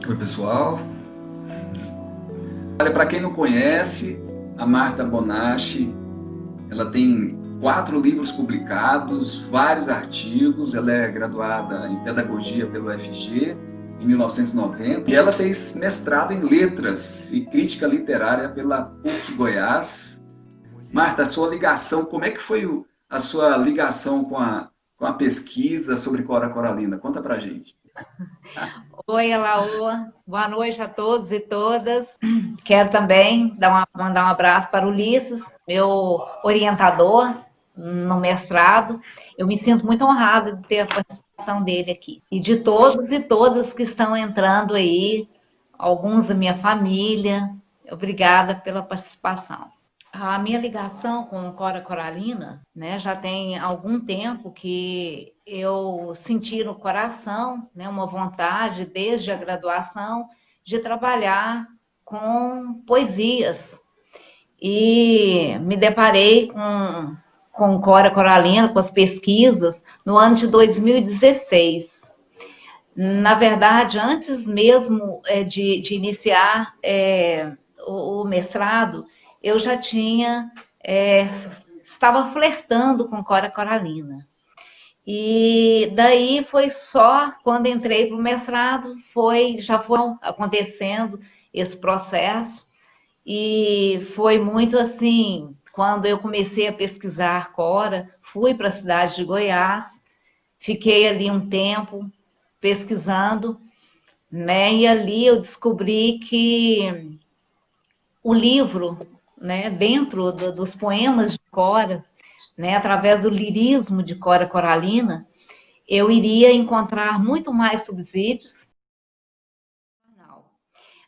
Oi, pessoal. Olha, para quem não conhece, a Marta Bonacci, ela tem 4 livros publicados, vários artigos. Ela é graduada em Pedagogia pelo UFG em 1990 e ela fez mestrado em Letras e Crítica Literária pela PUC Goiás. Marta, a sua ligação, como é que foi a sua ligação com a pesquisa sobre Cora Coralina? Conta pra gente. Oi, Elaô. Boa noite a todos e todas. Quero também mandar um abraço para o Ulisses, meu orientador no mestrado. Eu me sinto muito honrada de ter a participação dele aqui. E de todos e todas que estão entrando aí, alguns da minha família. Obrigada pela participação. A minha ligação com Cora Coralina, né, já tem algum tempo que eu senti no coração, né, uma vontade desde a graduação de trabalhar com poesias. E me deparei com Cora Coralina, com as pesquisas, no ano de 2016. Na verdade, antes mesmo de iniciar o mestrado, eu já tinha, estava flertando com Cora Coralina. E daí foi só quando entrei para o mestrado, já foi acontecendo esse processo, e foi muito assim, quando eu comecei a pesquisar Cora, fui para a cidade de Goiás, fiquei ali um tempo pesquisando, né? E ali eu descobri que o livro, né, dentro dos poemas de Cora, né, através do lirismo de Cora Coralina, eu iria encontrar muito mais subsídios.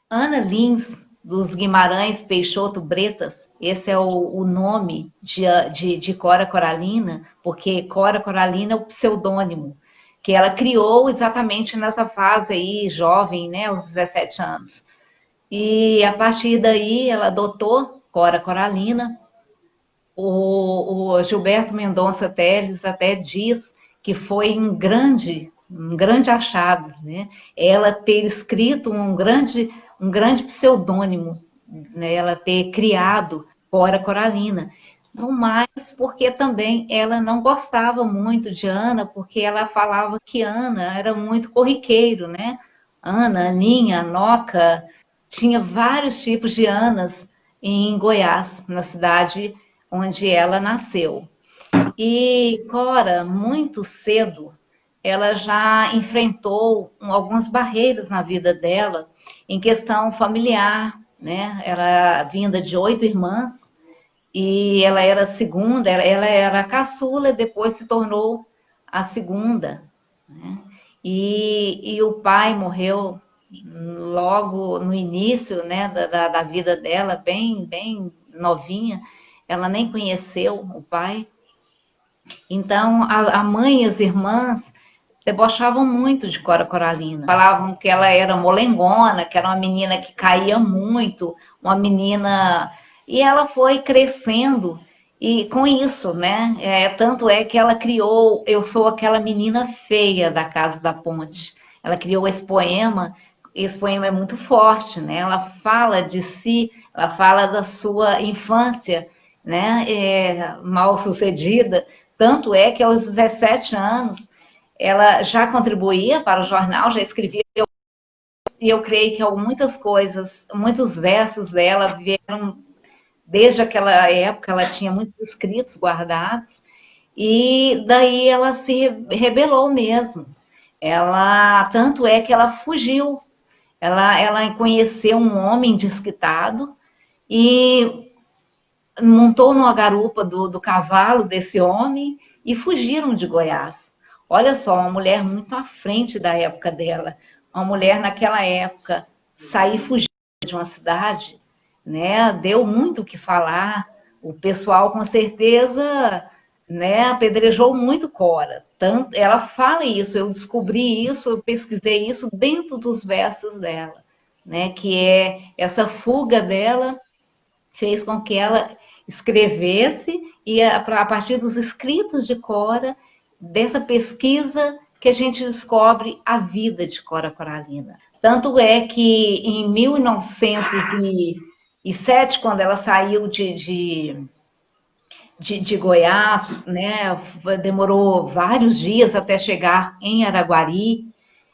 Ana Lins, dos Guimarães Peixoto Bretas, esse é o nome de Cora Coralina, porque Cora Coralina é o pseudônimo que ela criou exatamente nessa fase aí, jovem, né, aos 17 anos. E a partir daí ela adotou Cora Coralina. O Gilberto Mendonça Teles até diz que foi um grande achado, né? Ela ter escrito um grande pseudônimo, né? Ela ter criado Cora Coralina. Não mais porque também ela não gostava muito de Ana, porque ela falava que Ana era muito corriqueiro, né? Ana, Aninha, Noca, tinha vários tipos de Anas em Goiás, na cidade onde ela nasceu. E Cora, muito cedo, ela já enfrentou algumas barreiras na vida dela em questão familiar, né? Era vinda de 8 irmãs e ela era a segunda, ela era a caçula, depois se tornou a segunda, né? E o pai morreu logo no início, né, da vida dela, bem novinha, ela nem conheceu o pai. Então, a mãe e as irmãs debochavam muito de Cora Coralina. Falavam que ela era molengona, que era uma menina que caía muito, uma menina... E ela foi crescendo e com isso, né? Tanto é que ela criou Eu Sou Aquela Menina Feia da Casa da Ponte. Ela criou esse poema é muito forte, né? Ela fala de si, ela fala da sua infância, né? Mal sucedida, tanto é que aos 17 anos ela já contribuía para o jornal, já escrevia, e eu creio que muitas coisas, muitos versos dela vieram desde aquela época, ela tinha muitos escritos guardados, e daí ela se rebelou mesmo. Ela, tanto é que ela fugiu, ela conheceu um homem desquitado e montou numa garupa do cavalo desse homem e fugiram de Goiás. Olha só, uma mulher muito à frente da época dela. Uma mulher naquela época sair fugindo de uma cidade, né, deu muito o que falar. O pessoal com certeza, né, apedrejou muito Cora. Tanto, ela fala isso, eu descobri isso, eu pesquisei isso dentro dos versos dela, né, que é essa fuga dela fez com que ela escrevesse e a partir dos escritos de Cora, dessa pesquisa que a gente descobre a vida de Cora Coralina. Tanto é que em 1907, quando ela saiu de Goiás, né, demorou vários dias até chegar em Araguari,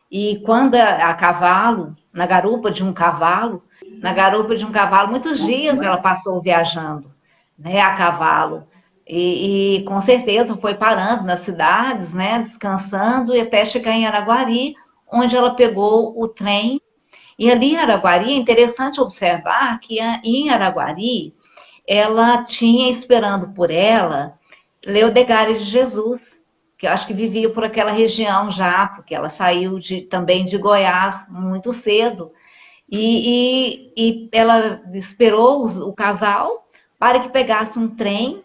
e quando a cavalo, na garupa de um cavalo, muitos dias ela passou viajando, né, a cavalo. E com certeza foi parando nas cidades, né, descansando, e até chegar em Araguari, onde ela pegou o trem. E ali em Araguari, é interessante observar que em Araguari, ela tinha esperando por ela Leodegário de Jesus, que eu acho que vivia por aquela região já, porque ela saiu também de Goiás muito cedo. E ela esperou o casal para que pegasse um trem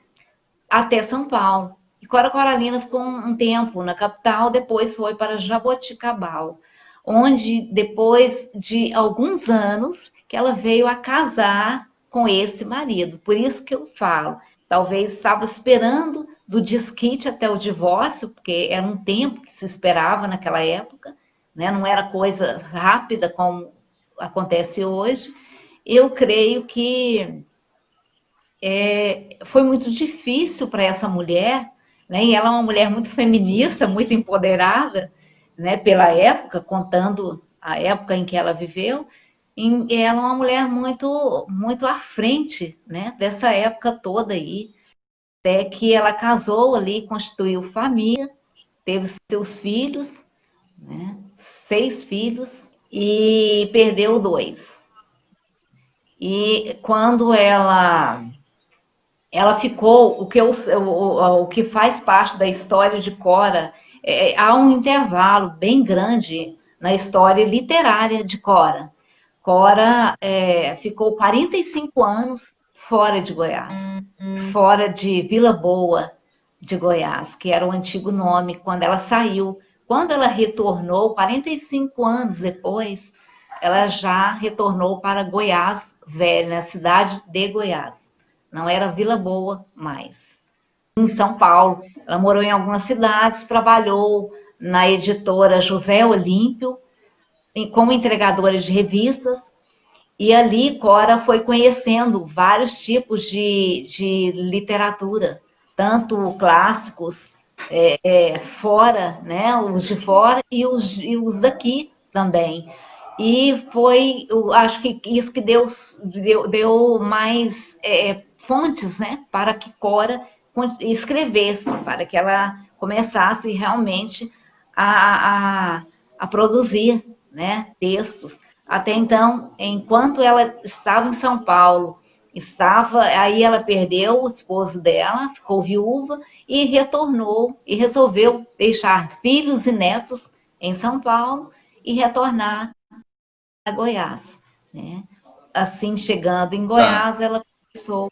até São Paulo. E Cora Coralina ficou um tempo na capital, depois foi para Jaboticabal, onde depois de alguns anos que ela veio a casar com esse marido. Por isso que eu falo, talvez estava esperando do desquite até o divórcio, porque era um tempo que se esperava naquela época, né? Não era coisa rápida como acontece hoje. Eu creio que foi muito difícil para essa mulher, né? E ela é uma mulher muito feminista, muito empoderada, né? Pela época, contando a época em que ela viveu, e ela é uma mulher muito à frente, né? Dessa época toda aí, até que ela casou ali, constituiu família, teve seus filhos, né? 6 filhos e perdeu 2. E quando ela ficou, o que faz parte da história de Cora, há um intervalo bem grande na história literária de Cora. Cora ficou 45 anos fora de Goiás, fora de Vila Boa de Goiás, que era o antigo nome quando ela saiu. Quando ela retornou, 45 anos depois, ela já retornou para Goiás Velho, na cidade de Goiás. Não era Vila Boa mais. Em São Paulo, ela morou em algumas cidades, trabalhou na editora José Olímpio, como entregadora de revistas, e ali Cora foi conhecendo vários tipos de literatura, tanto clássicos fora, né, os de fora e os daqui também. E foi, eu acho que isso que deu mais fontes, né, para que Cora escrevesse, para que ela começasse realmente a, a, a produzir, né, textos. Até então, enquanto ela estava em São Paulo, aí ela perdeu o esposo dela, ficou viúva e retornou e resolveu deixar filhos e netos em São Paulo e retornar a Goiás, né? Assim, chegando em Tá. Goiás, ela começou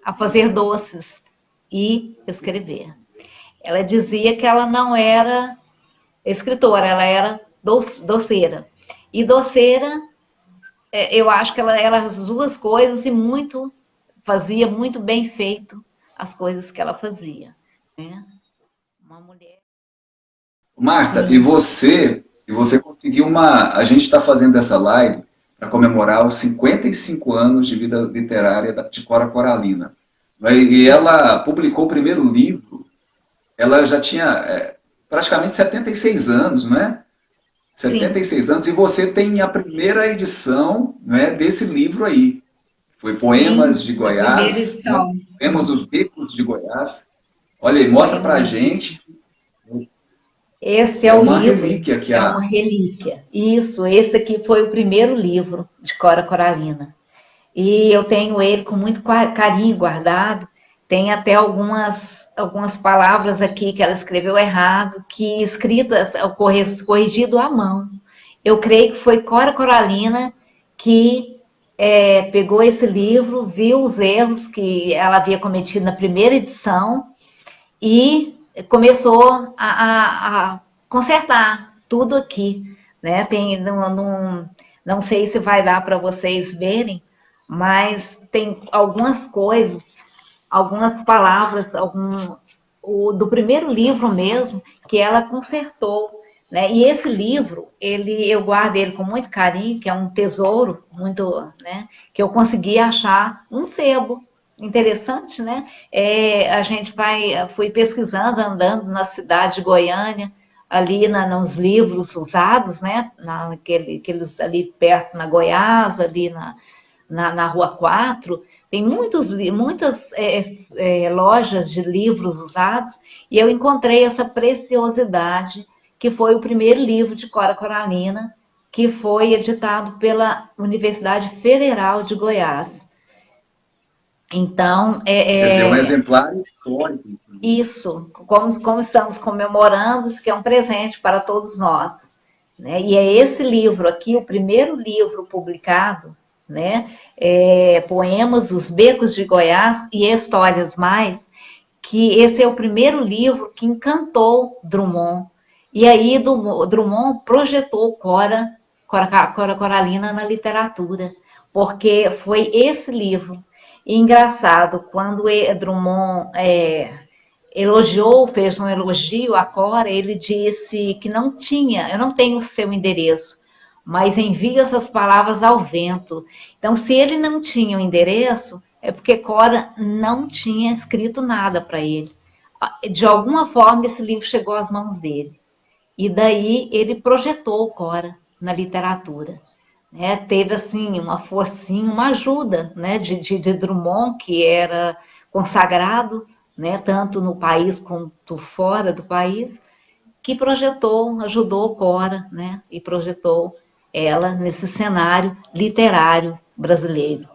a fazer doces e escrever. Ela dizia que ela não era escritora, ela era doceira. E doceira, eu acho que ela era as duas coisas e fazia muito bem feito as coisas que ela fazia, né? Uma mulher. Marta, e Sim, você conseguiu a gente está fazendo essa live para comemorar os 55 anos de vida literária de Cora Coralina. E ela publicou o primeiro livro, ela já tinha praticamente 76 anos, né? setenta sim. e seis anos, e você tem a primeira edição, né, desse livro aí. Foi Poemas Sim, de a primeira Goiás, né? edição. Poemas dos Becos de Goiás. Olha aí, mostra pra Poemas. gente. Esse é É o uma livro, relíquia que é uma a. relíquia. Isso, esse aqui foi o primeiro livro de Cora Coralina. E eu tenho ele com muito carinho guardado. Tem até algumas palavras aqui que ela escreveu errado, que escritas, corrigido à mão. Eu creio que foi Cora Coralina que pegou esse livro, viu os erros que ela havia cometido na primeira edição e começou a consertar tudo aqui, né? Não sei se vai dar para vocês verem, mas tem algumas coisas, algumas palavras, do primeiro livro mesmo, que ela consertou, né? E esse livro, eu guardo ele com muito carinho, que é um tesouro muito, né? Que eu consegui achar um sebo interessante, né? Fui pesquisando, andando na cidade de Goiânia, ali nos livros usados, né? Aqueles ali perto na Goiás, ali na Rua 4, tem muitas lojas de livros usados, e eu encontrei essa preciosidade, que foi o primeiro livro de Cora Coralina, que foi editado pela Universidade Federal de Goiás. Então, Quer dizer, um exemplar histórico. isso, como estamos comemorando, isso que é um presente para todos nós. Né? E é esse livro aqui, o primeiro livro publicado, né? Poemas dos Becos de Goiás e Histórias Mais, que esse é o primeiro livro que encantou Drummond. E aí Drummond projetou Cora Coralina na literatura, porque foi esse livro. E engraçado, quando Drummond fez um elogio à Cora, ele disse que eu não tenho o seu endereço, mas envio essas palavras ao vento. Então, se ele não tinha o endereço, é porque Cora não tinha escrito nada para ele. De alguma forma, esse livro chegou às mãos dele. E daí ele projetou Cora na literatura. Né? Teve assim uma forcinha, uma ajuda, né? de Drummond, que era consagrado, né? Tanto no país quanto fora do país, que ajudou Cora, né? E projetou ela nesse cenário literário brasileiro.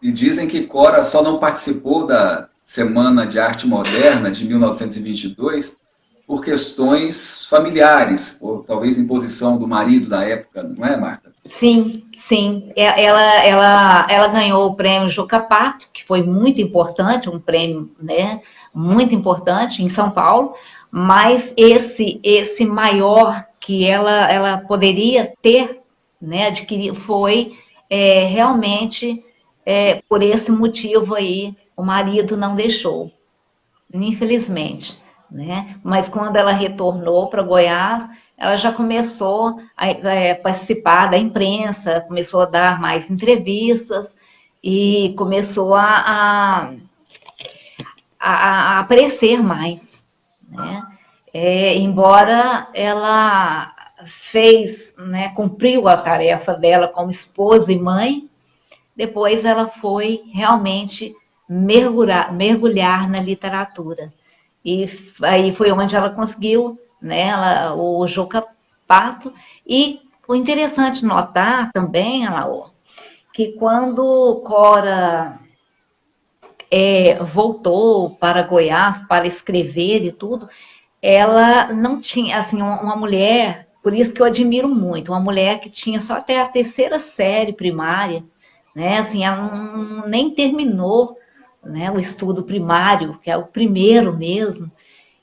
E dizem que Cora só não participou da Semana de Arte Moderna de 1922 por questões familiares, por talvez imposição do marido da época, não é, Marta? Sim, sim. Ela ganhou o prêmio Juca Pato, que foi muito importante, um prêmio, né, muito importante em São Paulo, mas esse maior que ela poderia ter, né, adquirir, foi realmente por esse motivo aí, o marido não deixou, infelizmente, né? Mas quando ela retornou para Goiás, ela já começou a participar da imprensa, começou a dar mais entrevistas e começou a aparecer mais, né? Embora ela né, cumpriu a tarefa dela como esposa e mãe, depois ela foi realmente mergulhar na literatura. E aí foi onde ela conseguiu, né, o Juca Pato. E o interessante notar também, Alaô, que quando Cora voltou para Goiás para escrever e tudo, ela não tinha, assim, uma mulher, por isso que eu admiro muito, uma mulher que tinha só até a terceira série primária, né? Assim, ela nem terminou, né, o estudo primário, que é o primeiro mesmo,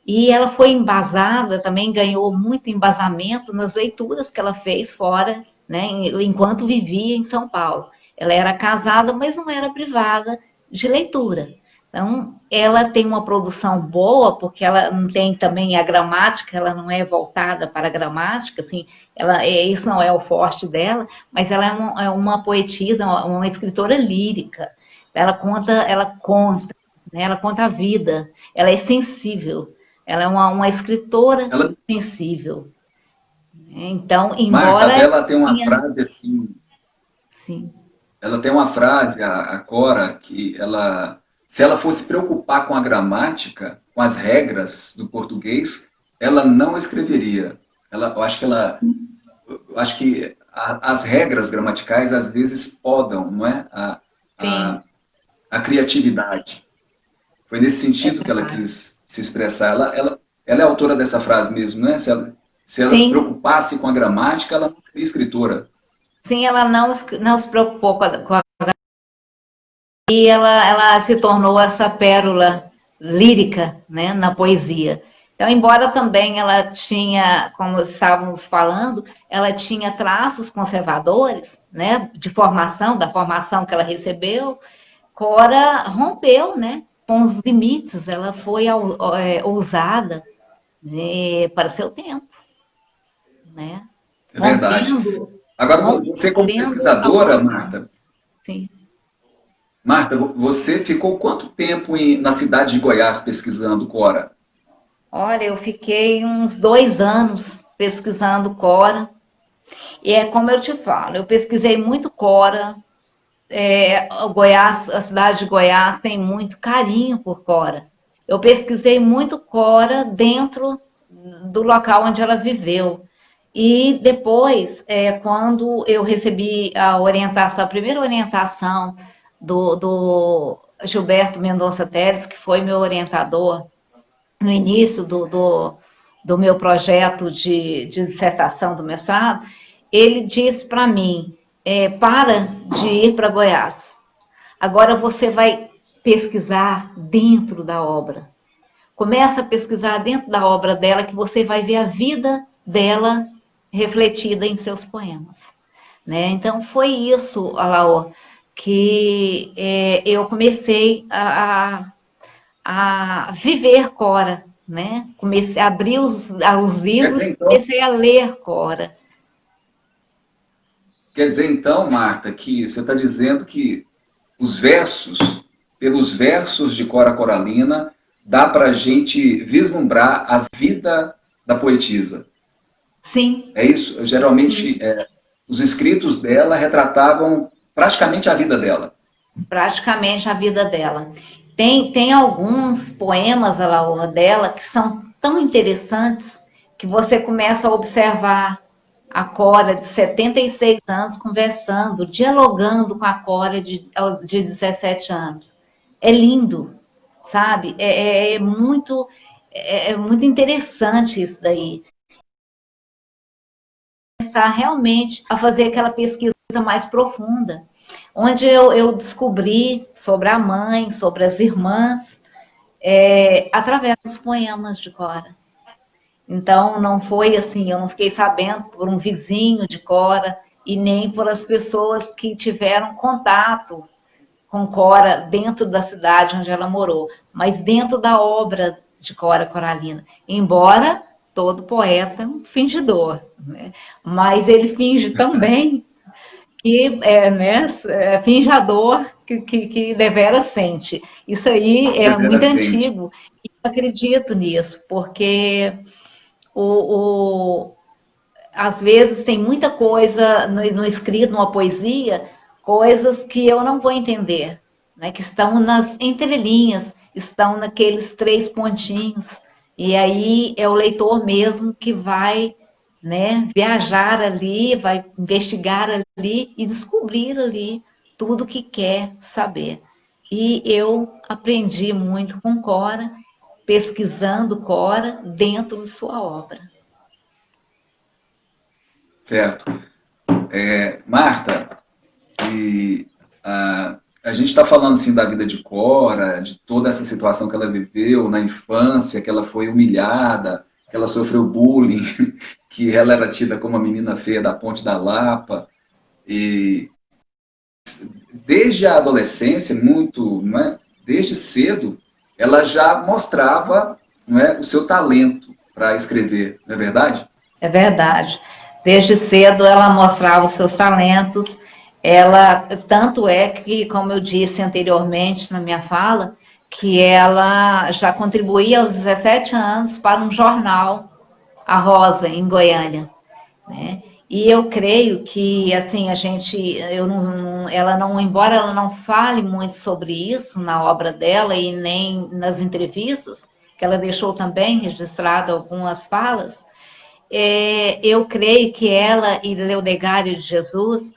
e ela foi embasada, também ganhou muito embasamento nas leituras que ela fez fora, né, enquanto vivia em São Paulo. Ela era casada, mas não era privada de leitura. Então, ela tem uma produção boa, porque ela não tem também a gramática, ela não é voltada para a gramática, assim, isso não é o forte dela, mas ela é uma poetisa, uma escritora lírica. Né, ela conta a vida, ela é sensível, ela é uma escritora Ela, sensível. Então, Marta, embora até ela tem uma tenha... frase assim, Sim, ela tem uma frase, a Cora, que ela, se ela fosse preocupar com a gramática, com as regras do português, ela não escreveria. Eu acho que as regras gramaticais às vezes podam, não é? sim, A criatividade. Foi nesse é sentido que ela verdade. quis se expressar. Ela é autora dessa frase mesmo, né? Se ela se Sim, preocupasse com a gramática, ela não seria escritora. sim, ela não se preocupou com a e ela se tornou essa pérola lírica, né, na poesia. Então, embora também ela tinha, como estávamos falando, ela tinha traços conservadores, né, da formação que ela recebeu, Cora rompeu, né, com os limites, ela foi ousada, para seu tempo, né? É verdade. Agora, você como Rompendo a pesquisadora, opressão. Marta, Sim. Marta, você ficou quanto tempo na cidade de Goiás pesquisando Cora? Olha, eu fiquei uns 2 anos pesquisando Cora, e é como eu te falo, eu pesquisei muito Cora, o Goiás, a cidade de Goiás tem muito carinho por Cora. Eu pesquisei muito Cora dentro do local onde ela viveu. E depois, quando eu recebi a orientação, a primeira orientação do Gilberto Mendonça Teles, que foi meu orientador no início do meu projeto de dissertação do mestrado, ele disse para mim, para de ir para Goiás. Agora você vai pesquisar dentro da obra. Começa a pesquisar dentro da obra dela, que você vai ver a vida dela refletida em seus poemas. Né? Então, foi isso, Alaor, que eu comecei a viver Cora, né? Comecei a abrir os Quer livros dizer, e então, comecei a ler Cora. quer dizer, então, Marta, que você está dizendo que os versos, pelos versos de Cora Coralina, dá para a gente vislumbrar a vida da poetisa. Sim, É isso? Geralmente, sim, os escritos dela retratavam praticamente a vida dela. praticamente a vida dela. Tem alguns poemas, Alaor, dela que são tão interessantes que você começa a observar a Cora de 76 anos conversando, dialogando com a Cora de 17 anos. É lindo, sabe? É muito interessante isso daí. Começar realmente a fazer aquela pesquisa mais profunda, onde eu descobri sobre a mãe, sobre as irmãs, através dos poemas de Cora. Então, não foi assim, eu não fiquei sabendo por um vizinho de Cora e nem por as pessoas que tiveram contato com Cora dentro da cidade onde ela morou, mas dentro da obra de Cora Coralina. Embora todo poeta é um fingidor, né? Mas ele finge também que né, finjador que devera sente. Isso aí é muito Severa Sente. antigo e eu acredito nisso, porque o, o, às vezes tem muita coisa no escrito, numa poesia, coisas que eu não vou entender, né? Que estão nas entrelinhas, estão naqueles 3 pontinhos, e aí é o leitor mesmo que vai, né, viajar ali, vai investigar ali e descobrir ali tudo que quer saber. E eu aprendi muito com Cora, pesquisando Cora dentro de sua obra. Certo. Marta, e a gente está falando assim da vida de Cora, de toda essa situação que ela viveu na infância, que ela foi humilhada, que ela sofreu bullying, que ela era tida como a menina feia da Ponte da Lapa, e desde a adolescência, muito, não é? Desde cedo, ela já mostrava, não é, o seu talento para escrever, não é verdade? É verdade. Desde cedo ela mostrava os seus talentos. Ela, tanto é que, como eu disse anteriormente na minha fala, que ela já contribuía aos 17 anos para um jornal, A Rosa, em Goiânia, né? E eu creio que, assim, ela não, embora ela não fale muito sobre isso na obra dela e nem nas entrevistas, que ela deixou também registrado algumas falas, eu creio que ela e Leodegário de Jesus,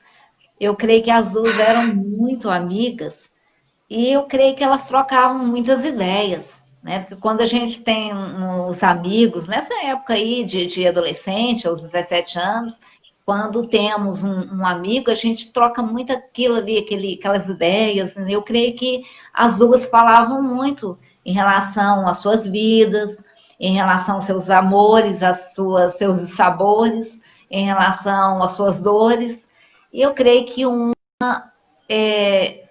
eu creio que as duas eram muito amigas e eu creio que elas trocavam muitas ideias, né? Porque quando a gente tem uns amigos, nessa época aí de adolescente, aos 17 anos, quando temos um amigo, a gente troca muito aquilo ali, aquelas ideias. Né? Eu creio que as duas falavam muito em relação às suas vidas, em relação aos seus amores, seus sabores, em relação às suas dores. E eu creio que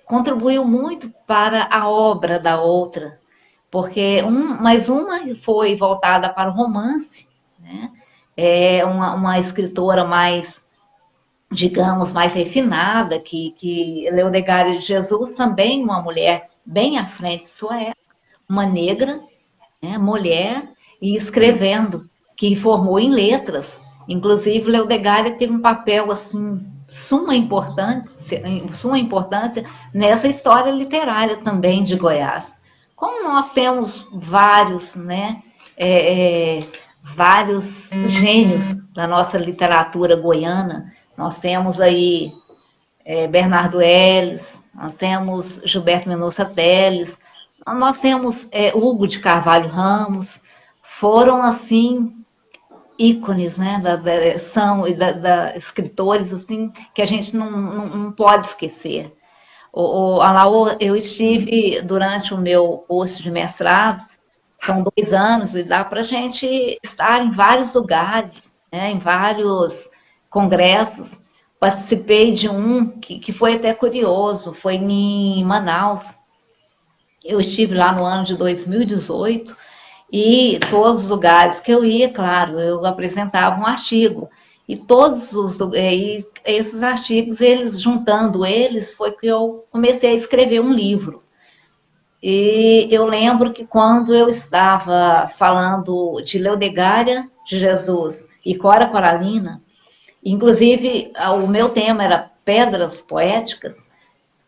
contribuiu muito para a obra da outra, porque mais uma foi voltada para o romance, né? É uma escritora mais, digamos, mais refinada, que Leodegário de Jesus, também uma mulher bem à frente de sua época, uma negra, né, mulher, e escrevendo, que formou em letras. Inclusive, Leodegária teve um papel assim suma importância nessa história literária também de Goiás. Como nós temos vários, né, é, é, vários gênios da nossa literatura goiana, nós temos aí Bernardo Ellis, nós temos Gilberto Mendonça Teles, nós temos Hugo de Carvalho Ramos, foram assim ícones, né, são escritores assim que a gente não pode esquecer. Alaô, eu estive durante o meu curso de mestrado, são 2 anos, e dá para a gente estar em vários lugares, né, em vários congressos. Participei de um que foi até curioso, foi em Manaus. Eu estive lá no ano de 2018 e todos os lugares que eu ia, claro, eu apresentava um artigo. E esses artigos, eles juntando eles, foi que eu comecei a escrever um livro. E eu lembro que quando eu estava falando de Leodegária de Jesus e Cora Coralina, inclusive o meu tema era pedras poéticas,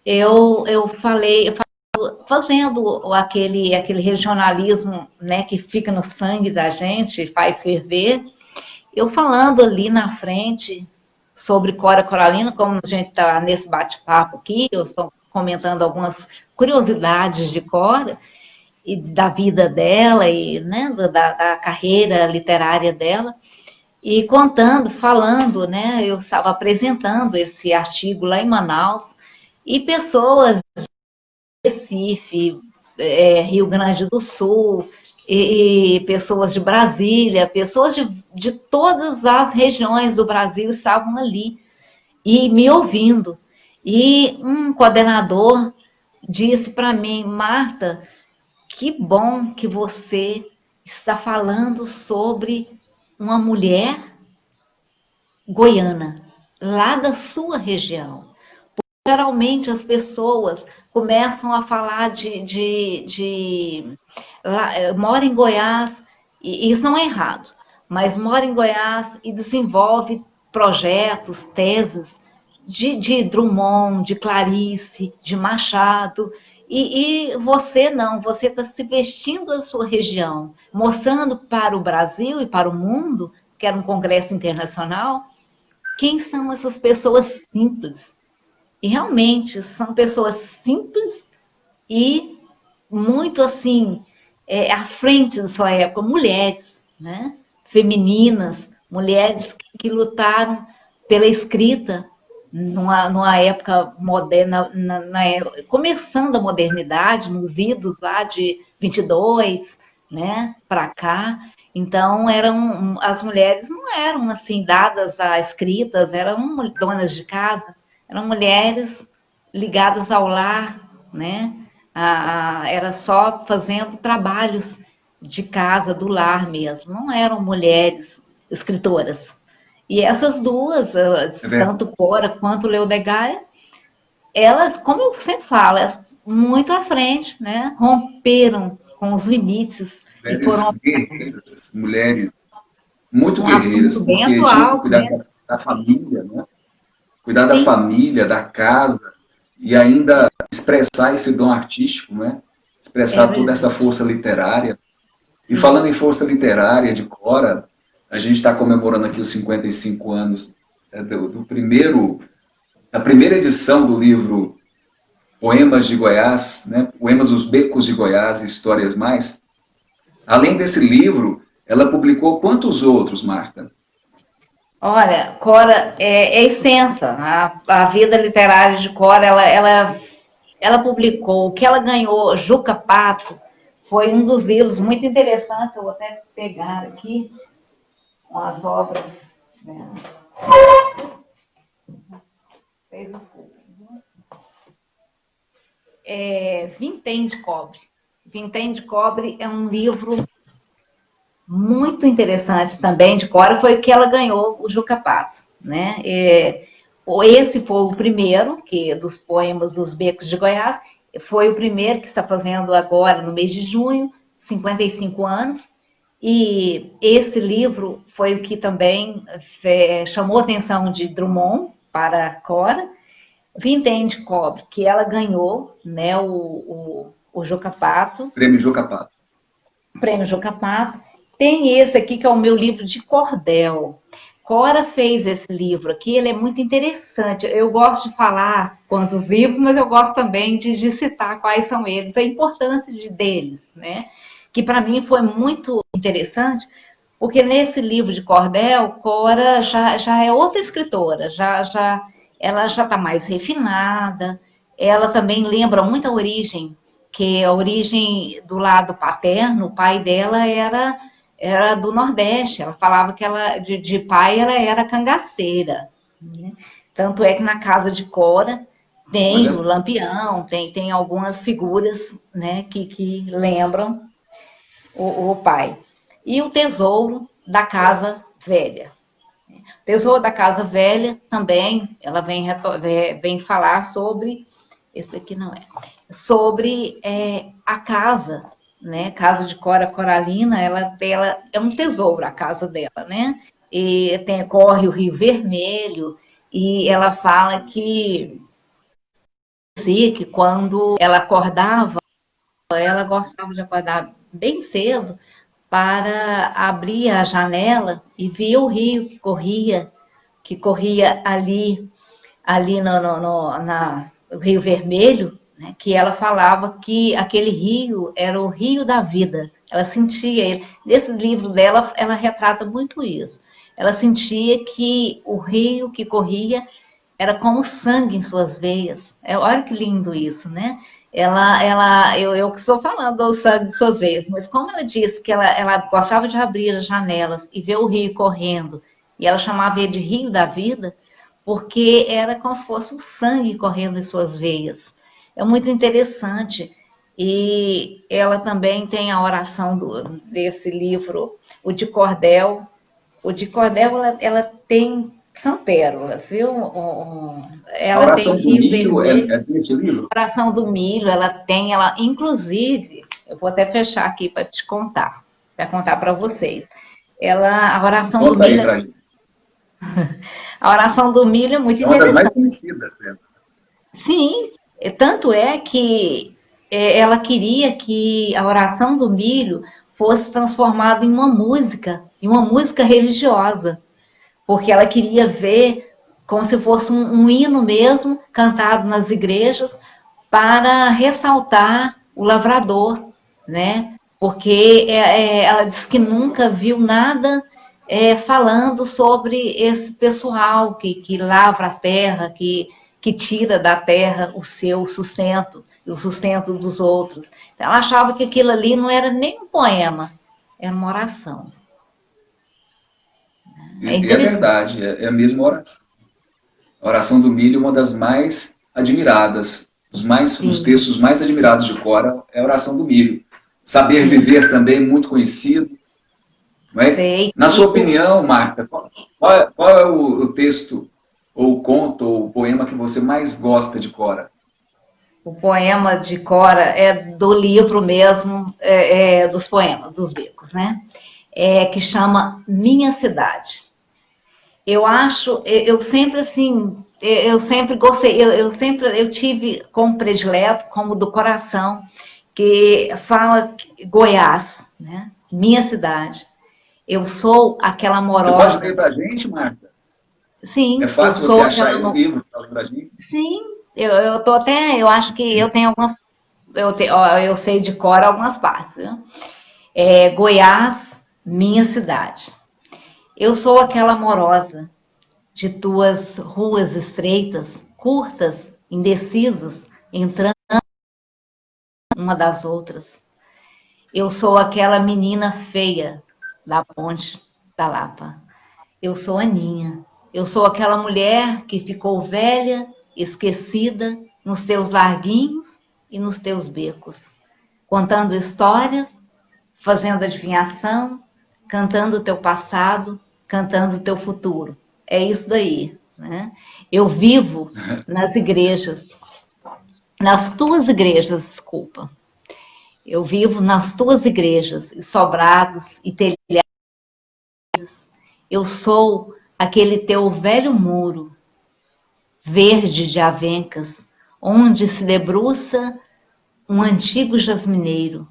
eu falei, fazendo aquele regionalismo, né, que fica no sangue da gente, faz ferver, eu falando ali na frente sobre Cora Coralina, como a gente está nesse bate-papo aqui, eu estou comentando algumas curiosidades de Cora e da vida dela e, né, da carreira literária dela, e contando, falando, né, eu estava apresentando esse artigo lá em Manaus, e pessoas de Recife, Rio Grande do Sul, e pessoas de Brasília, pessoas de todas as regiões do Brasil estavam ali e me ouvindo. E um coordenador disse para mim: Marta, que bom que você está falando sobre uma mulher goiana, lá da sua região. Geralmente as pessoas começam a falar mora em Goiás, e isso não é errado, mas mora em Goiás e desenvolve projetos, teses de Drummond, de Clarice, de Machado, e você não, você está se vestindo da sua região, mostrando para o Brasil e para o mundo, que era um congresso internacional, quem são essas pessoas simples. E realmente são pessoas simples e muito assim, à frente da sua época, mulheres, né? Femininas, mulheres que lutaram pela escrita numa época moderna, começando a modernidade, nos idos lá de 22, né, para cá. Então, as mulheres não eram assim dadas a escritas, eram donas de casa, eram mulheres ligadas ao lar, né? Era só fazendo trabalhos de casa, do lar mesmo, não eram mulheres escritoras. E essas duas, tanto Cora quanto Leodegaia, elas, como eu sempre falo, elas muito à frente, né? Romperam com os limites e foram Guerreiras, mulheres muito um guerreiras, assunto bem porque tinham que atual, cuidar né? da família, né? Cuidar da Sim, família, da casa, e ainda expressar esse dom artístico, né? é Expressar toda essa verdade. força literária. E Sim. falando em força literária de Cora, a gente está comemorando aqui os 55 anos da primeira edição do livro Poemas de Goiás, né? Poemas dos Becos de Goiás e Histórias Mais. Além desse livro, ela publicou quantos outros, Marta? Olha, Cora é extensa. A vida literária de Cora, ela publicou o que ela ganhou, Juca Pato, foi um dos livros muito interessantes. Eu vou até pegar aqui as obras. Né? Vintém de Cobre. Vintém de Cobre é um livro muito interessante também de Cora, foi o que ela ganhou o Juca Pato, né? Esse foi o primeiro, que dos poemas dos Becos de Goiás, foi o primeiro que está fazendo agora no mês de junho, 55 anos, e esse livro foi o que também chamou a atenção de Drummond para a Cora. Vintém de Cobre, que ela ganhou, né, o Juca Pato. Prêmio Juca Pato. Prêmio Juca Pato. Tem esse aqui que é o meu livro de cordel. Cora fez esse livro aqui, ele é muito interessante. Eu gosto de falar quantos livros, mas eu gosto também de citar quais são eles, a importância deles, né? Que para mim foi muito interessante, porque nesse livro de cordel, Cora já é outra escritora, ela já está mais refinada, ela também lembra muito a origem, que a origem do lado paterno, o pai dela era do Nordeste, ela falava que ela, de pai ela era cangaceira, né? Tanto é que na casa de Cora tem o Lampião, tem algumas figuras, né, que lembram o pai. E o Tesouro da Casa Velha. Tesouro da Casa Velha também, ela vem falar sobre, esse aqui não é, sobre a casa, né? Casa de Cora Coralina, ela é um tesouro a casa dela, né? E corre o Rio Vermelho, e ela fala que quando ela acordava, ela gostava de acordar bem cedo para abrir a janela e ver o rio que corria ali no Rio Vermelho, né, que ela falava que aquele rio era o rio da vida. Ela sentia ele. Nesse livro dela, ela retrata muito isso. Ela sentia que o rio que corria era como sangue em suas veias. Olha que lindo isso, né? Eu que estou falando do sangue de suas veias, mas como ela disse que ela gostava de abrir as janelas e ver o rio correndo, e ela chamava ele de Rio da Vida, porque era como se fosse um sangue correndo em suas veias. É muito interessante. E ela também tem a oração desse livro, o de Cordel. O de Cordel, ela tem, são pérolas, viu? A Ela tem Oração do Rio Milho Vermelho, é desse livro? Oração do Milho, inclusive, eu vou até fechar aqui para te contar, para contar para vocês. A Oração do Conta aí, Milho, pra gente. a Oração do Milho é muito É uma das mais interessante. conhecidas, né? Sim, tanto é que ela queria que a Oração do Milho fosse transformada em uma música religiosa, porque ela queria ver como se fosse um hino mesmo, cantado nas igrejas, para ressaltar o lavrador, né? Porque ela disse que nunca viu nada falando sobre esse pessoal que lavra a terra, que tira da terra o seu sustento e o sustento dos outros. Então, ela achava que aquilo ali não era nem um poema, era uma oração. É verdade, é a mesma oração. A Oração do Milho é uma das mais admiradas, dos textos mais admirados de Cora é a Oração do Milho. Saber Viver também, muito conhecido. Não é? Sei. Na sua opinião, Marta, qual é o texto, ou o conto, ou o poema que você mais gosta de Cora? O poema de Cora é do livro mesmo, dos poemas, dos Becos, né? Que chama Minha Cidade. Eu sempre assim, eu sempre gostei, eu tive como predileto, como do coração, que fala Goiás, né? Minha cidade. Eu sou aquela Você pode amorosa. ler para a gente, Marta? É Sim, eu fácil você sou achar aquela. aí o livro para ler para a gente? Sim, eu tô até, eu acho que eu tenho algumas, eu sei de cor algumas partes, viu? Goiás, minha cidade. Eu sou aquela amorosa de tuas ruas estreitas, curtas, indecisas, entrando uma das outras. Eu sou aquela menina feia da Ponte da Lapa. Eu sou Aninha. Eu sou aquela mulher que ficou velha, esquecida, nos teus larguinhos e nos teus becos. contando histórias, fazendo adivinhação, cantando o teu passado, cantando o teu futuro. É isso daí, né? Eu vivo nas igrejas, nas tuas igrejas, desculpa. Eu vivo nas tuas igrejas, e sobrados e telhados. Eu sou aquele teu velho muro, verde de avencas, onde se debruça um antigo jasmineiro,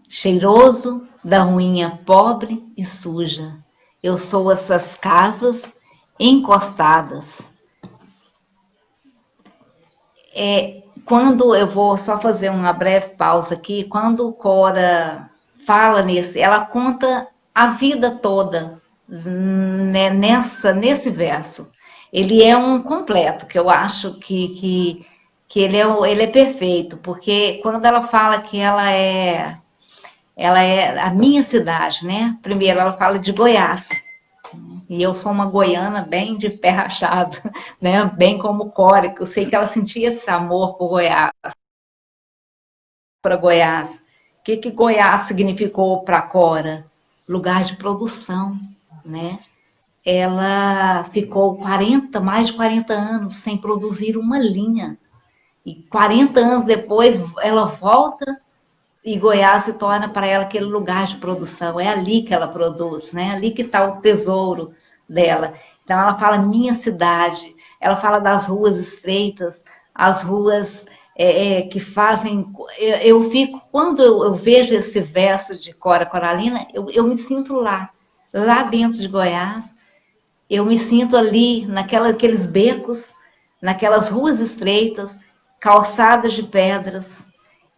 cheiroso da ruinha pobre e suja. Eu sou essas casas encostadas. Quando eu vou só fazer uma breve pausa aqui, quando Cora fala ela conta a vida toda né, nesse verso. Ele é um completo, que eu acho que ele é perfeito, porque quando ela fala que ela é a minha cidade, né? Primeiro ela fala de Goiás, e eu sou uma goiana bem de pé rachado, né? Bem como Cora, que eu sei que ela sentia esse amor por Goiás, para Goiás. O que Goiás significou para Cora? Lugar de produção, né? Ela ficou mais de 40 anos sem produzir uma linha. E 40 anos depois, ela volta e Goiás se torna para ela aquele lugar de produção. É ali que ela produz, né? Ali que está o tesouro dela. Então, ela fala minha cidade, ela fala das ruas estreitas, as ruas que fazem... Eu fico... Quando eu vejo esse verso de Cora Coralina, eu me sinto lá dentro de Goiás. Eu me sinto ali, naqueles becos, naquelas ruas estreitas, calçadas de pedras.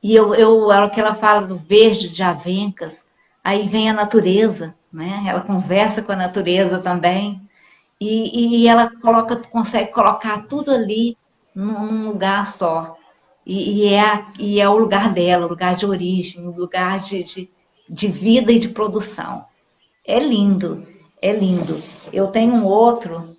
E a hora que ela fala do verde de avencas, aí vem a natureza, né? Ela conversa com a natureza também. E ela consegue colocar tudo ali num lugar só. E é o lugar dela, o lugar de origem, o lugar de vida e de produção. É lindo, é lindo. Eu tenho um outro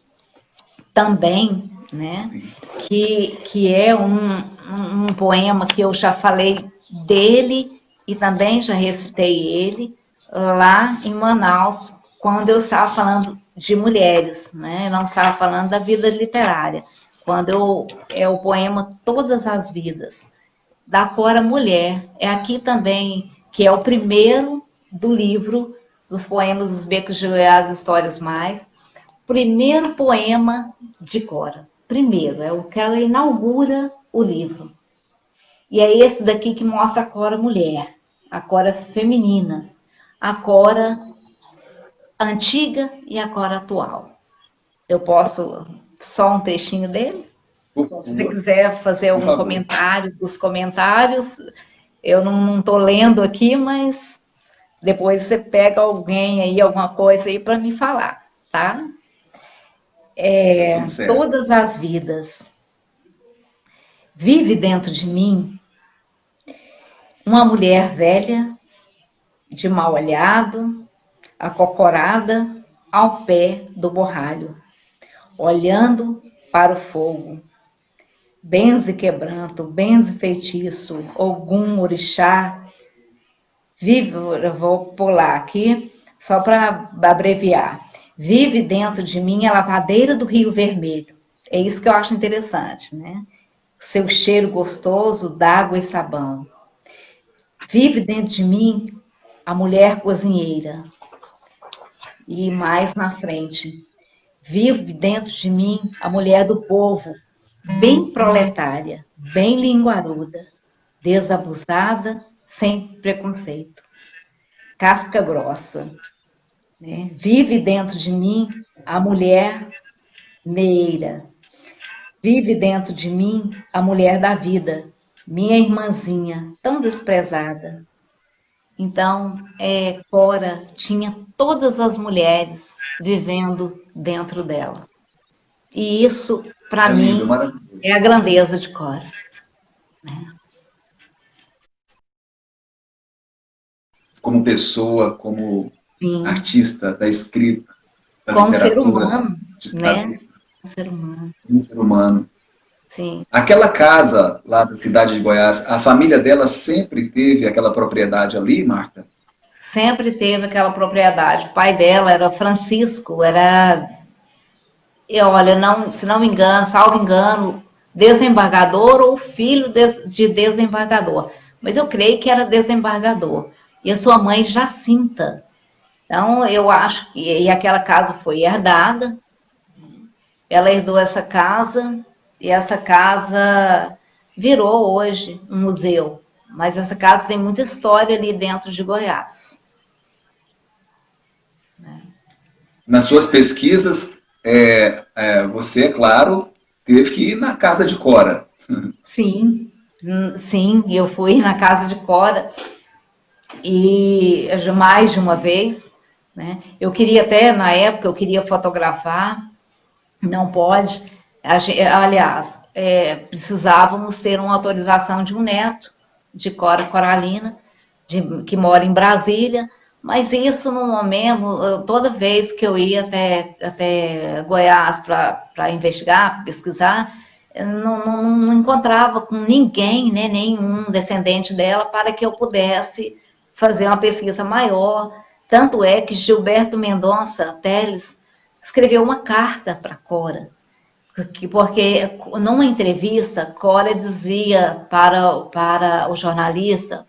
também, né? Sim. Que é um poema que eu já falei dele e também já recitei ele lá em Manaus, quando eu estava falando de mulheres, né? Eu não estava falando da vida literária. É o poema Todas as Vidas, da Cora Mulher. É aqui também, que é o primeiro do livro dos poemas Os Becos de Goiás, Histórias Mais. Primeiro poema de Cora. Primeiro, é o que ela inaugura o livro. E é esse daqui que mostra a Cora mulher, a Cora feminina, a Cora antiga e a Cora atual. Eu posso só um textinho dele? Se você quiser fazer algum comentário dos comentários, eu não estou lendo aqui, mas depois você pega alguém aí, alguma coisa aí para me falar, tá? Todas as vidas. Vive dentro de mim uma mulher velha, de mal olhado, acocorada ao pé do borralho, olhando para o fogo. Benze quebranto, benze feitiço, algum orixá. Vive, eu vou pular aqui, só para abreviar. Vive dentro de mim a lavadeira do Rio Vermelho. É isso que eu acho interessante, né? Seu cheiro gostoso d'água e sabão. Vive dentro de mim a mulher cozinheira. E mais na frente. Vive dentro de mim a mulher do povo, bem proletária, bem linguaruda, desabusada, sem preconceito. Casca grossa. Né? Vive dentro de mim a mulher meira. Vive dentro de mim a mulher da vida, minha irmãzinha, tão desprezada. Então, Cora tinha todas as mulheres vivendo dentro dela. E isso, para mim, é a grandeza de Cora. Né? Como pessoa, como Sim. artista da escrita, da como literatura. Ser humano, né? Como ser humano. sim. Aquela casa lá da cidade de Goiás, a família dela sempre teve aquela propriedade ali, Marta? Sempre teve aquela propriedade. O pai dela era Francisco, era, olha, não, se não me engano, salvo engano, desembargador ou filho de desembargador. Mas eu creio que era desembargador. E a sua mãe, Jacinta. Então, eu acho que e aquela casa foi herdada. Ela herdou essa casa e essa casa virou hoje um museu. Mas essa casa tem muita história ali dentro de Goiás. Nas suas pesquisas, você, é claro, teve que ir na casa de Cora. Sim, sim, eu fui na casa de Cora e mais de uma vez, né? Eu queria até, na época, eu queria fotografar, não pode. Aliás, precisávamos ter uma autorização de um neto de Cora Coralina, que mora em Brasília, mas isso no momento, toda vez que eu ia até Goiás para investigar, pra pesquisar, eu não encontrava com ninguém, né, nenhum descendente dela, para que eu pudesse fazer uma pesquisa maior. Tanto é que Gilberto Mendonça Teles escreveu uma carta para Cora, porque numa entrevista, Cora dizia para o jornalista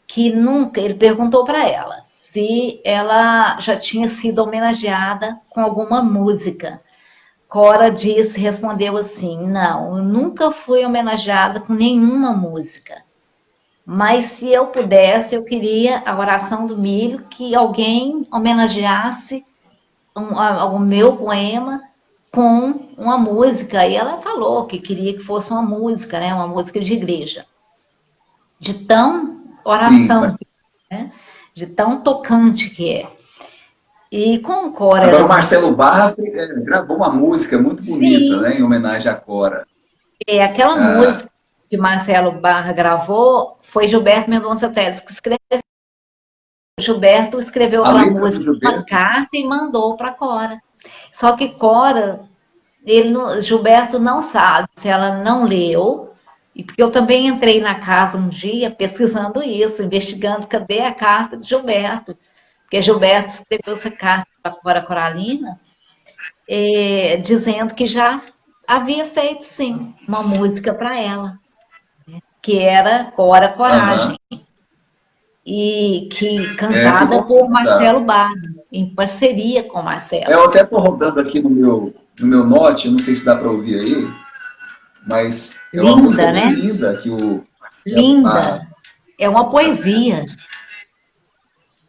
que nunca, ele perguntou para ela se ela já tinha sido homenageada com alguma música. Cora disse, respondeu assim: não, eu nunca fui homenageada com nenhuma música. Mas se eu pudesse, eu queria a oração do milho, que alguém homenageasse o meu poema com uma música. E ela falou que queria que fosse uma música, né? Uma música de igreja. De tão Sim. oração, né? De tão tocante que é. E com Cora Agora, era o muito. Marcelo Barra gravou uma música muito bonita, Sim, né, em homenagem à Cora. aquela Ah, música que Marcelo Barra gravou foi Gilberto Mendonça Teles que escreveu. Gilberto escreveu a aquela letra do música em uma Gilberto. carta e mandou para Cora. Só que Cora, Gilberto não sabe se ela não leu, e porque eu também entrei na casa um dia pesquisando isso, investigando cadê a carta de Gilberto, porque Gilberto escreveu essa carta para Cora Coralina, dizendo que já havia feito, sim, uma música para ela, que era Cora Coragem, Aham. e que cantada Ficou por bonita. Marcelo Barra, em parceria com Marcelo. Eu até estou rodando aqui no meu Note, não sei se dá para ouvir aí, mas é uma música Linda, bem né? linda que o Marcelo Barra, Linda. É uma poesia. uma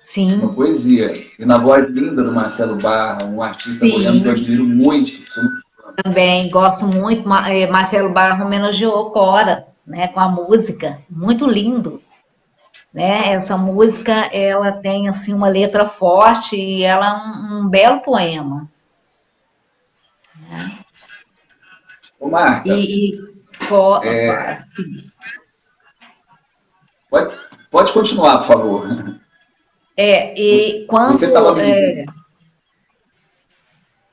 Sim, poesia. E na voz linda do Marcelo Barra, um artista goiano que eu sim. admiro muito. Sou muito fã. Também gosto muito. Marcelo Barro homenageou Cora, né, com a música. Muito lindo, né? Essa música, ela tem assim uma letra forte e ela é um belo poema. Ô, Marta, E, e co- pode, pode continuar, por favor. e Você estava quando me dizendo.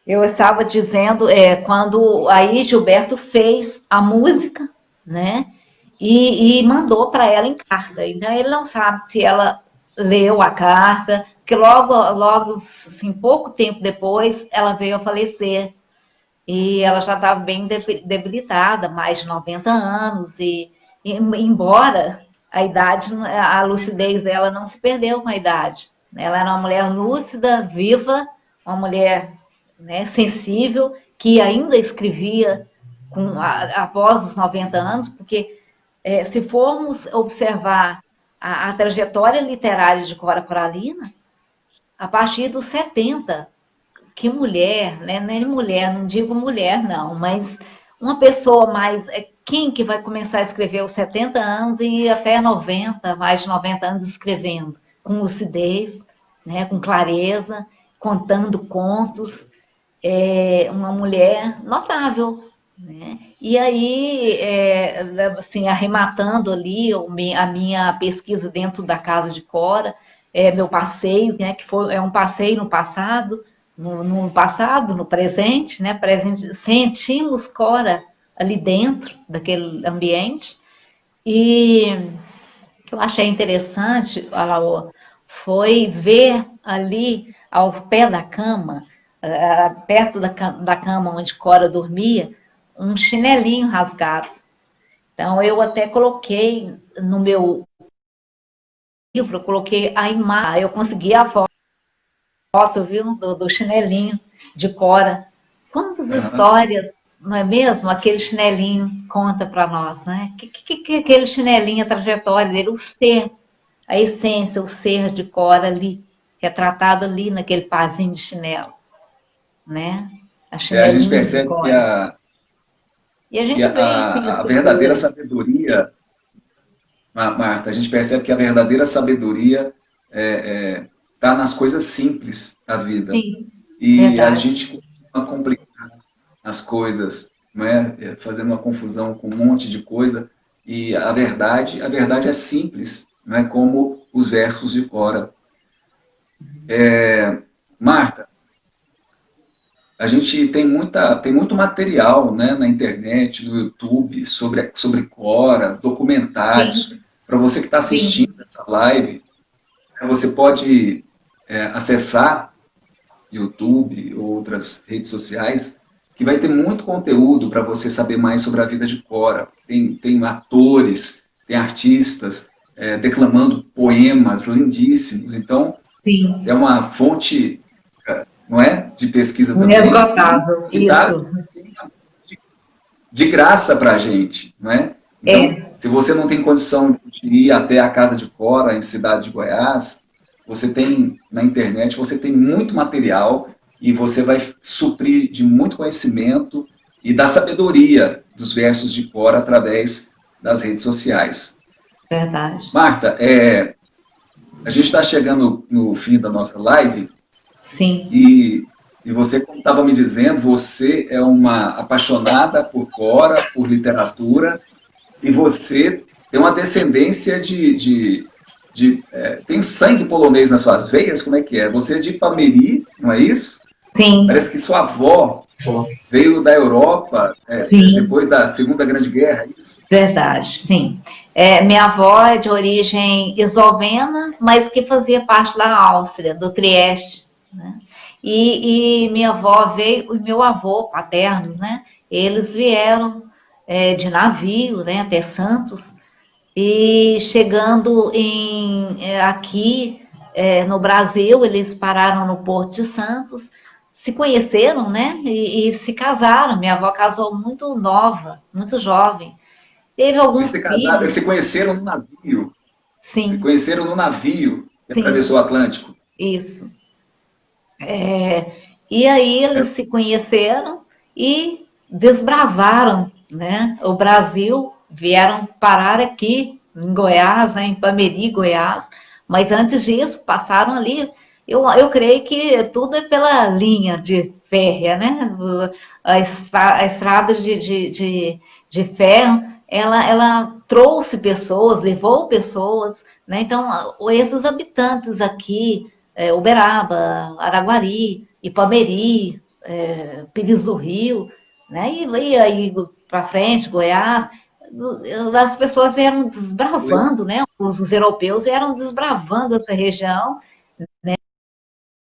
eu estava dizendo, quando aí Gilberto fez a música, né? E mandou para ela em carta. Então ele não sabe se ela leu a carta, porque logo, assim, pouco tempo depois, ela veio a falecer. E ela já estava bem debilitada, mais de 90 anos, e embora a idade, a lucidez dela não se perdeu com a idade. Ela era uma mulher lúcida, viva, uma mulher, né, sensível, que ainda escrevia após os 90 anos, porque se formos observar a trajetória literária de Cora Coralina, a partir dos 70, que mulher, né? Nem mulher, não digo mulher, não, mas uma pessoa mais. Quem que vai começar a escrever aos 70 anos e ir até 90, mais de 90 anos escrevendo, com lucidez, né? Com clareza, contando contos, uma mulher notável, né? E aí, assim, arrematando ali a minha pesquisa dentro da casa de Cora, meu passeio, né, que foi um passeio no passado, no passado, no presente, né? Sentimos Cora ali dentro daquele ambiente. E o que eu achei interessante, Alaô, foi ver ali ao pé da cama, perto da cama onde Cora dormia, um chinelinho rasgado. Então eu até coloquei no meu livro, eu coloquei a imagem, eu consegui a foto, viu, do chinelinho de Cora. Quantas Aham. histórias, não é mesmo? Aquele chinelinho conta para nós, né? Que aquele chinelinho, a trajetória dele, o ser, a essência, o ser de Cora ali, retratado ali naquele pazinho de chinelo, né? A A gente chinelinho de percebe Cora. E a que gente vê isso em a verdadeira esculturas. sabedoria, Marta, a gente percebe que a verdadeira sabedoria está nas coisas simples da vida. Sim, E a verdade. gente costuma complicar as coisas, não é? Fazendo uma confusão com um monte de coisa. E a verdade é simples, não é? Como os versos de Cora. Marta, a gente tem muito material, né, na internet, no YouTube, sobre Cora, documentários. Sim, Para você que está assistindo sim, essa live, você pode acessar YouTube ou outras redes sociais, que vai ter muito conteúdo para você saber mais sobre a vida de Cora. Tem atores, tem artistas declamando poemas lindíssimos. Então, é sim. uma fonte, não é, de pesquisa também e Inesgotável, que dá isso. de graça para a gente, não é? Então, É, se você não tem condição de ir até a casa de Cora, em Cidade de Goiás, você tem na internet, você tem muito material e você vai suprir de muito conhecimento e da sabedoria dos versos de Cora através das redes sociais. verdade. Marta, a gente está chegando no fim da nossa live Sim, e, e você, como estava me dizendo, você é uma apaixonada por Cora, por literatura, e você tem uma descendência tem sangue polonês nas suas veias? Como é que é? Você é de Ipameri, não é isso? sim, Parece que sua avó veio da Europa sim, depois da Segunda Grande Guerra, é isso? verdade, sim. Minha avó é de origem eslovena, mas que fazia parte da Áustria, do Trieste, né? E minha avó veio, e meu avô, paternos, né? Eles vieram de navio, né, até Santos, e chegando aqui no Brasil, eles pararam no Porto de Santos, se conheceram, né? E se casaram. Minha avó casou muito nova, muito jovem. Teve Eles alguns se casaram, eles filhos, se conheceram no navio. Se sim, conheceram no navio que atravessou o sim, Atlântico. isso. E aí eles É, se conheceram e desbravaram, né, o Brasil, vieram parar aqui em Goiás, né, em Pameri, Goiás, mas antes disso passaram ali, eu creio que tudo é pela linha de férrea, né, a estrada de ferro, ela trouxe pessoas, levou pessoas, né, então esses habitantes aqui, Uberaba, Araguari, Ipameri, Pires do Rio, né? E aí para frente, Goiás, as pessoas vieram desbravando, né? Os europeus vieram desbravando essa região. é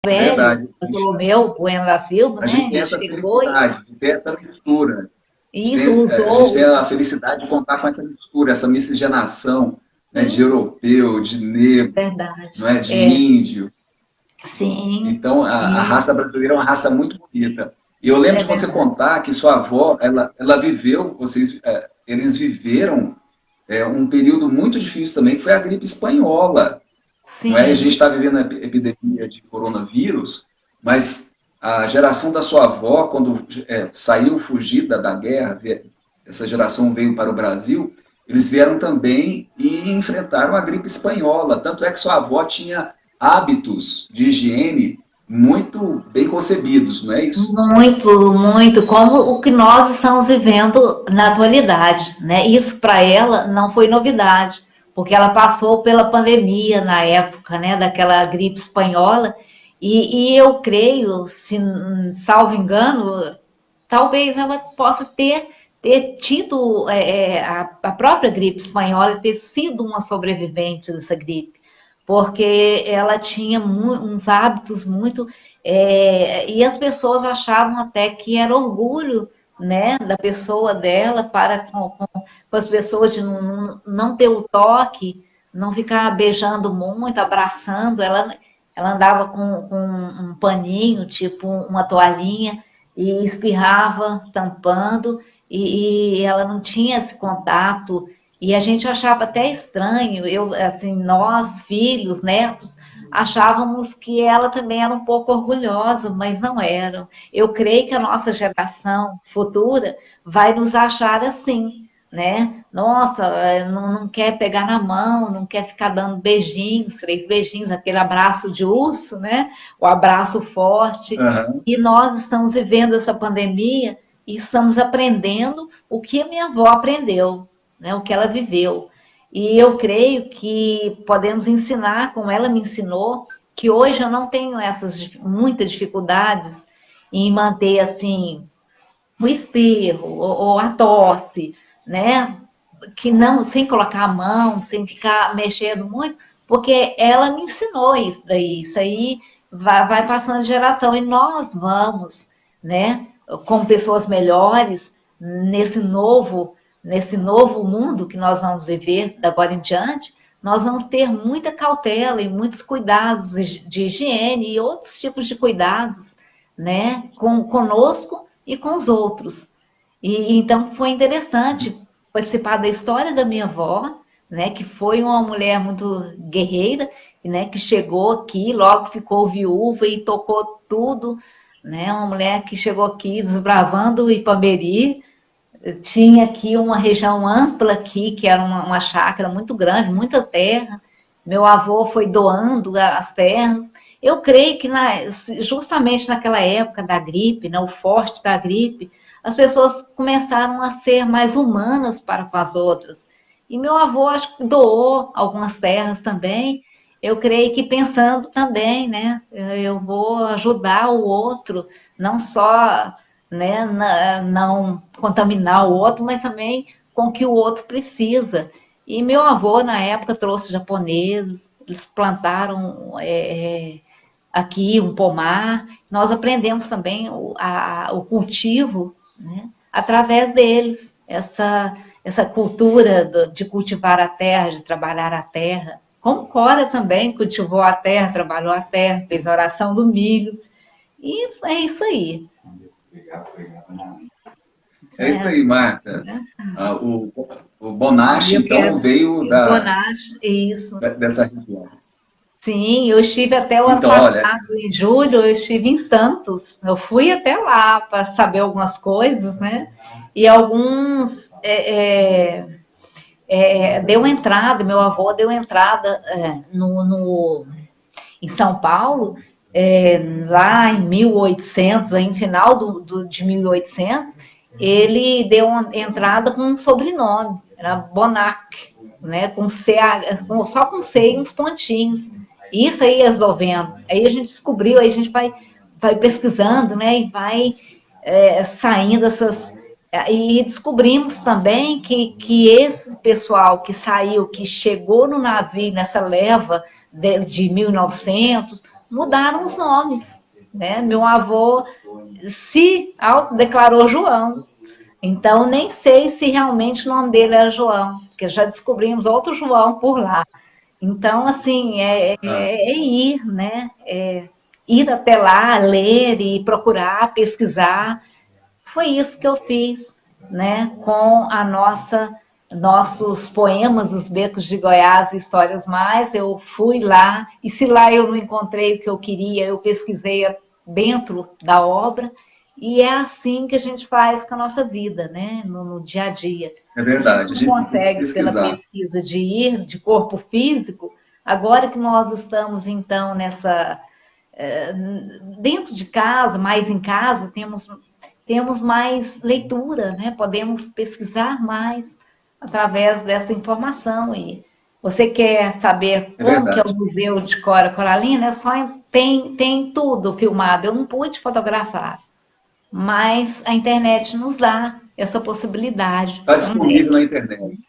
Velho, verdade. Bartolomeu Bueno da Silva, A gente né? tem Ele essa chegou e felicidade, de ter essa mistura. isso A gente tem usou, a felicidade de contar com essa mistura, essa miscigenação, né, de sim, europeu, de negro, verdade, não é, de índio. sim, Então, a e raça brasileira é uma raça muito bonita. E eu lembro é de você verdade, contar que sua avó, ela viveu, eles viveram um período muito difícil também, que foi a gripe espanhola. Não é? A gente sim, está vivendo a epidemia de coronavírus, mas a geração da sua avó, quando saiu fugida da guerra, essa geração veio para o Brasil, eles vieram também e enfrentaram a gripe espanhola. Tanto é que sua avó tinha hábitos de higiene muito bem concebidos, não é isso? muito, muito, como o que nós estamos vivendo na atualidade, né? Isso para ela não foi novidade, porque ela passou pela pandemia na época, né, daquela gripe espanhola, e eu creio, se salvo engano, talvez ela possa ter ter tido a própria gripe espanhola, ter sido uma sobrevivente dessa gripe, porque ela tinha uns hábitos muito. E as pessoas achavam até que era orgulho, né, da pessoa dela para com as pessoas de não ter o toque, não ficar beijando muito, abraçando. Ela andava com um paninho, tipo uma toalhinha, e espirrava, tampando, e ela não tinha esse contato. E a gente achava até estranho, assim, nós, filhos, netos, achávamos que ela também era um pouco orgulhosa, mas não era. Eu creio que a nossa geração futura vai nos achar assim, né? Nossa, não quer pegar na mão, não quer ficar dando beijinhos, 3 beijinhos, aquele abraço de urso, né? O abraço forte. Aham. E nós estamos vivendo essa pandemia e estamos aprendendo o que a minha avó aprendeu, né? O que ela viveu. E eu creio que podemos ensinar, como ela me ensinou, que hoje eu não tenho essas muitas dificuldades em manter assim o espirro ou a tosse, né? Que não, sem colocar a mão, sem ficar mexendo muito, porque ela me ensinou isso aí vai passando de geração e nós vamos, né? Com pessoas melhores nesse novo mundo que nós vamos viver da agora em diante, nós vamos ter muita cautela e muitos cuidados de higiene e outros tipos de cuidados, né? Conosco e com os outros. E então foi interessante participar da história da minha avó, né, que foi uma mulher muito guerreira, né, que chegou aqui, logo ficou viúva e tocou tudo, né, uma mulher que chegou aqui desbravando o Ipameri, tinha aqui uma região ampla aqui, que era uma chácara muito grande, muita terra. Meu avô foi doando as terras. Eu creio que justamente naquela época da gripe, né, o forte da gripe, as pessoas começaram a ser mais humanas para com as outras. E meu avô acho que doou algumas terras também. Eu creio que pensando também, né, eu vou ajudar o outro, não só, né, não contaminar o outro, mas também com o que o outro precisa. E meu avô, na época, trouxe japoneses, eles plantaram aqui um pomar, nós aprendemos também o cultivo, né, através deles, essa cultura de cultivar a terra, de trabalhar a terra. Como Cora também cultivou a terra, trabalhou a terra, fez a oração do milho. E é isso aí. É isso aí, Marta. Né? O E Bonacci, eu então, quero. veio O Bonacho, isso. dessa região. Sim, eu estive até o ano Então, olha, passado, em julho, eu estive em Santos. Eu fui até lá para saber algumas coisas, né? E alguns deu entrada, meu avô deu entrada em São Paulo, lá em 1800, em final de 1800, ele deu uma entrada com um sobrenome, era Bonac, né, com C, só com C e uns pontinhos. Isso aí é esloveno. Aí a gente descobriu, aí a gente vai pesquisando, né, e vai saindo essas. E descobrimos também que esse pessoal que saiu, que chegou no navio nessa leva de 1900, mudaram os nomes. Né? Meu avô se autodeclarou João. Então, nem sei se realmente o nome dele era João, porque já descobrimos outro João por lá. Então, assim, ir, né? Ir até lá, ler e procurar, pesquisar. Foi isso que eu fiz, né? Com a nossos poemas, Os Becos de Goiás e Histórias Mais, eu fui lá, e se lá eu não encontrei o que eu queria, eu pesquisei dentro da obra, e é assim que a gente faz com a nossa vida, né? No dia a dia. é A gente verdade, a não gente tem que consegue, pela pesquisar. pesquisa de ir, de corpo físico, agora que nós estamos, então, dentro de casa, mais em casa, temos mais leitura, né? Podemos pesquisar mais através dessa informação. E você quer saber É como que é o verdade. Museu de Cora Coralina? Tem tudo filmado. Eu não pude fotografar, mas a internet nos dá essa possibilidade. Está disponível na internet.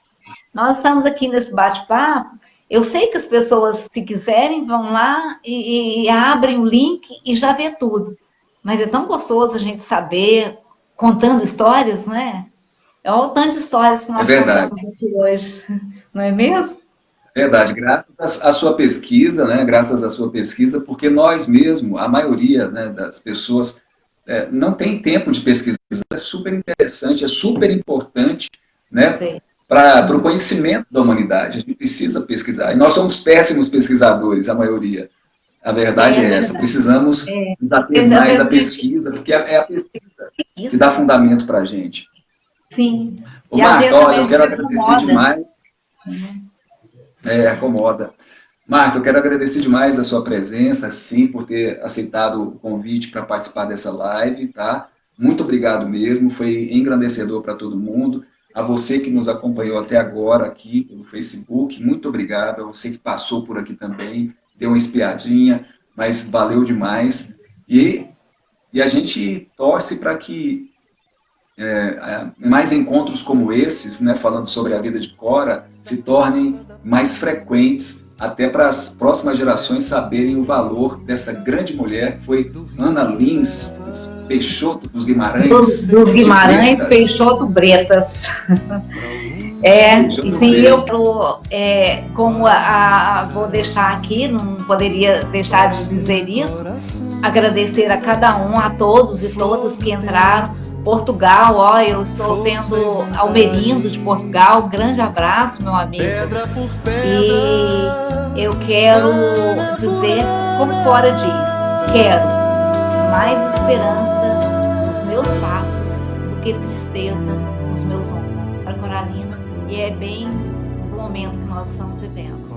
Nós estamos aqui nesse bate-papo. Eu sei que as pessoas, se quiserem, vão lá e abrem o link e já vê tudo. Mas é tão gostoso a gente saber, contando histórias, né? É o tanto de histórias que nós contamos aqui hoje, não é mesmo? Verdade, graças à sua pesquisa, né? Graças à sua pesquisa, porque nós mesmo, a maioria, né, das pessoas, não tem tempo de pesquisar. É super interessante, é super importante, né? Para o conhecimento da humanidade. A gente precisa pesquisar. E nós somos péssimos pesquisadores, a maioria. A verdade é essa. Precisamos debater mais a pesquisa, porque é a pesquisa que dá fundamento para a gente. Sim. Ô, Marta, olha, eu quero agradecer demais. Acomoda. Marta, eu quero agradecer demais a sua presença, sim, por ter aceitado o convite para participar dessa live, tá? Muito obrigado mesmo, foi engrandecedor para todo mundo. A você que nos acompanhou até agora aqui pelo Facebook, muito obrigado. A você que passou por aqui também, deu uma espiadinha, mas valeu demais. E a gente torce para que mais encontros como esses, né, falando sobre a vida de Cora, se tornem mais frequentes, até para as próximas gerações saberem o valor dessa grande mulher, que foi Ana Lins Peixoto dos Guimarães. Dos Guimarães Peixoto Bretas. E sim, eu como vou deixar aqui, não poderia deixar de dizer isso, agradecer a cada um, a todos e todas que entraram. Portugal, eu estou tendo Almerindo de Portugal, um grande abraço, meu amigo. E eu quero dizer, como Cora diz, quero mais esperança nos meus passos do que tristeza nos meus ombros. Para Coralina, e é bem o momento que nós estamos vivendo.